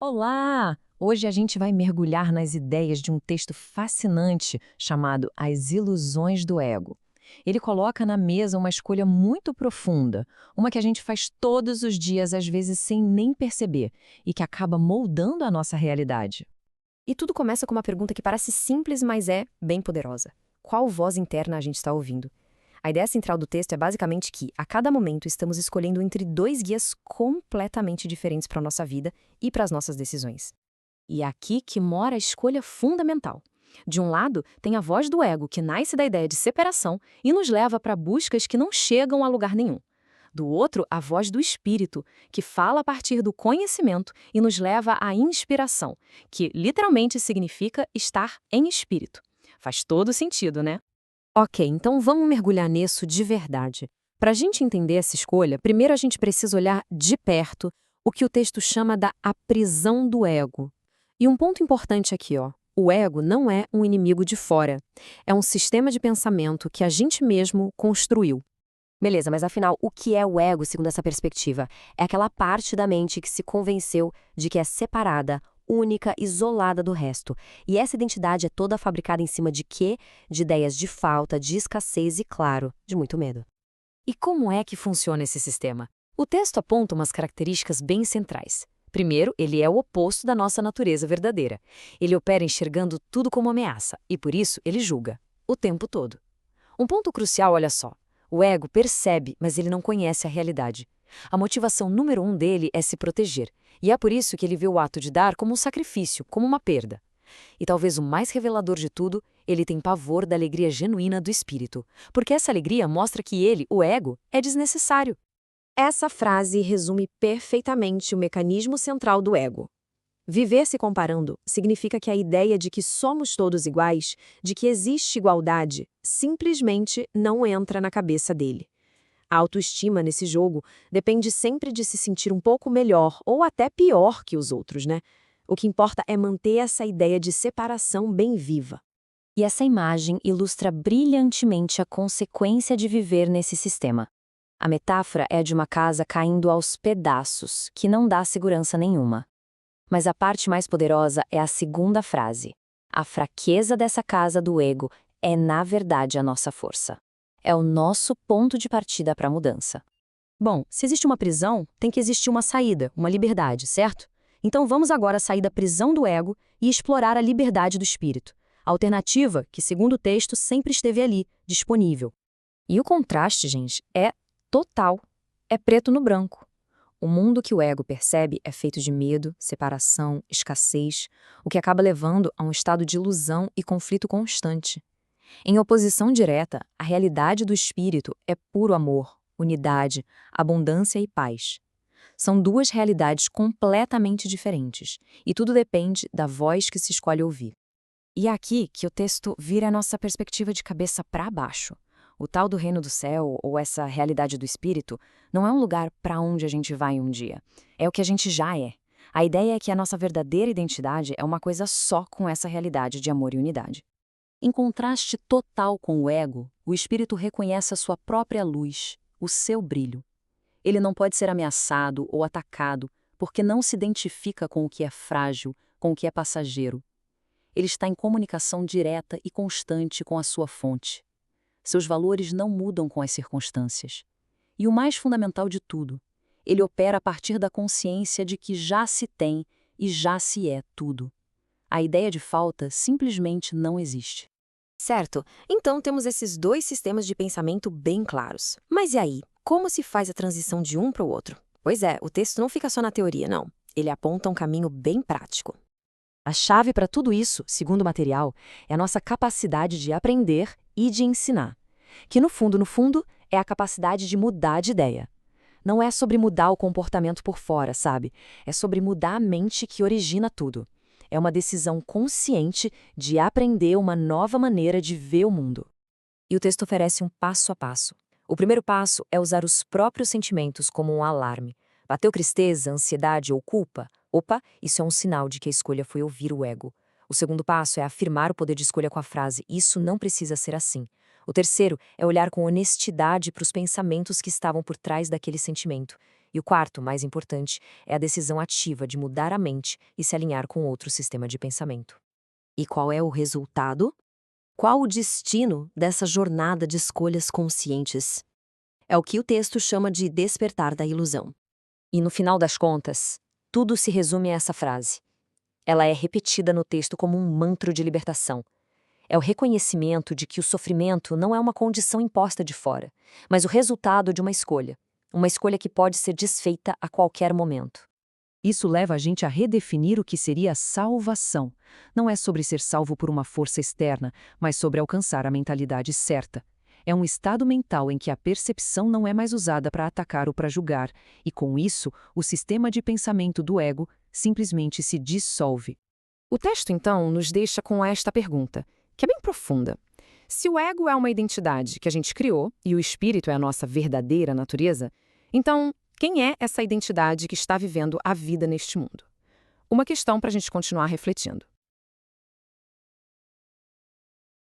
Olá! Hoje a gente vai mergulhar nas ideias de um texto fascinante chamado As Ilusões do Ego. Ele coloca na mesa uma escolha muito profunda, uma que a gente faz todos os dias, às vezes sem nem perceber, e que acaba moldando a nossa realidade. E tudo começa com uma pergunta que parece simples, mas é bem poderosa. Qual voz interna a gente está ouvindo? A ideia central do texto é basicamente que, a cada momento, estamos escolhendo entre dois guias completamente diferentes para a nossa vida e para as nossas decisões. E é aqui que mora a escolha fundamental. De um lado, tem a voz do ego, que nasce da ideia de separação e nos leva para buscas que não chegam a lugar nenhum. Do outro, a voz do espírito, que fala a partir do conhecimento e nos leva à inspiração, que literalmente significa estar em espírito. Faz todo sentido, né? Ok, então vamos mergulhar nisso de verdade. Para a gente entender essa escolha, primeiro a gente precisa olhar de perto o que o texto chama da a prisão do ego. E um ponto importante aqui, ó. O ego não é um inimigo de fora. É um sistema de pensamento que a gente mesmo construiu. Beleza, mas afinal, o que é o ego segundo essa perspectiva? É aquela parte da mente que se convenceu de que é separada, única, isolada do resto. E essa identidade é toda fabricada em cima de quê? De ideias de falta, de escassez e, claro, de muito medo. E como é que funciona esse sistema? O texto aponta umas características bem centrais. Primeiro, ele é o oposto da nossa natureza verdadeira. Ele opera enxergando tudo como ameaça, e por isso ele julga, o tempo todo. Um ponto crucial, olha só. O ego percebe, mas ele não conhece a realidade. A motivação número um dele é se proteger, e é por isso que ele vê o ato de dar como um sacrifício, como uma perda. E talvez o mais revelador de tudo, ele tem pavor da alegria genuína do espírito, porque essa alegria mostra que ele, o ego, é desnecessário. Essa frase resume perfeitamente o mecanismo central do ego. Viver se comparando significa que a ideia de que somos todos iguais, de que existe igualdade, simplesmente não entra na cabeça dele. A autoestima nesse jogo depende sempre de se sentir um pouco melhor ou até pior que os outros, né? O que importa é manter essa ideia de separação bem viva. E essa imagem ilustra brilhantemente a consequência de viver nesse sistema. A metáfora é a de uma casa caindo aos pedaços, que não dá segurança nenhuma. Mas a parte mais poderosa é a segunda frase. A fraqueza dessa casa do ego é, na verdade, a nossa força. É o nosso ponto de partida para a mudança. Bom, se existe uma prisão, tem que existir uma saída, uma liberdade, certo? Então vamos agora sair da prisão do ego e explorar a liberdade do espírito. A alternativa que, segundo o texto, sempre esteve ali, disponível. E o contraste, gente, é total. É preto no branco. O mundo que o ego percebe é feito de medo, separação, escassez, o que acaba levando a um estado de ilusão e conflito constante. Em oposição direta, a realidade do espírito é puro amor, unidade, abundância e paz. São duas realidades completamente diferentes, e tudo depende da voz que se escolhe ouvir. E é aqui que o texto vira a nossa perspectiva de cabeça para baixo. O tal do reino do céu, ou essa realidade do espírito, não é um lugar para onde a gente vai um dia. É o que a gente já é. A ideia é que a nossa verdadeira identidade é uma coisa só com essa realidade de amor e unidade. Em contraste total com o ego, o espírito reconhece a sua própria luz, o seu brilho. Ele não pode ser ameaçado ou atacado, porque não se identifica com o que é frágil, com o que é passageiro. Ele está em comunicação direta e constante com a sua fonte. Seus valores não mudam com as circunstâncias. E o mais fundamental de tudo, ele opera a partir da consciência de que já se tem e já se é tudo. A ideia de falta simplesmente não existe. Certo, então temos esses dois sistemas de pensamento bem claros. Mas e aí, como se faz a transição de um para o outro? Pois é, o texto não fica só na teoria, não. Ele aponta um caminho bem prático. A chave para tudo isso, segundo o material, é a nossa capacidade de aprender e de ensinar. Que no fundo, é a capacidade de mudar de ideia. Não é sobre mudar o comportamento por fora, sabe? É sobre mudar a mente que origina tudo. É uma decisão consciente de aprender uma nova maneira de ver o mundo. E o texto oferece um passo a passo. O primeiro passo é usar os próprios sentimentos como um alarme. Bateu tristeza, ansiedade ou culpa? Opa, isso é um sinal de que a escolha foi ouvir o ego. O segundo passo é afirmar o poder de escolha com a frase "isso não precisa ser assim". O terceiro é olhar com honestidade para os pensamentos que estavam por trás daquele sentimento. E o quarto, mais importante, é a decisão ativa de mudar a mente e se alinhar com outro sistema de pensamento. E qual é o resultado? Qual o destino dessa jornada de escolhas conscientes? É o que o texto chama de despertar da ilusão. E no final das contas, tudo se resume a essa frase. Ela é repetida no texto como um mantra de libertação. É o reconhecimento de que o sofrimento não é uma condição imposta de fora, mas o resultado de uma escolha que pode ser desfeita a qualquer momento. Isso leva a gente a redefinir o que seria salvação. Não é sobre ser salvo por uma força externa, mas sobre alcançar a mentalidade certa. É um estado mental em que a percepção não é mais usada para atacar ou para julgar, e com isso, o sistema de pensamento do ego simplesmente se dissolve. O texto, então, nos deixa com esta pergunta, que é bem profunda. Se o ego é uma identidade que a gente criou e o espírito é a nossa verdadeira natureza, então, quem é essa identidade que está vivendo a vida neste mundo? Uma questão para a gente continuar refletindo.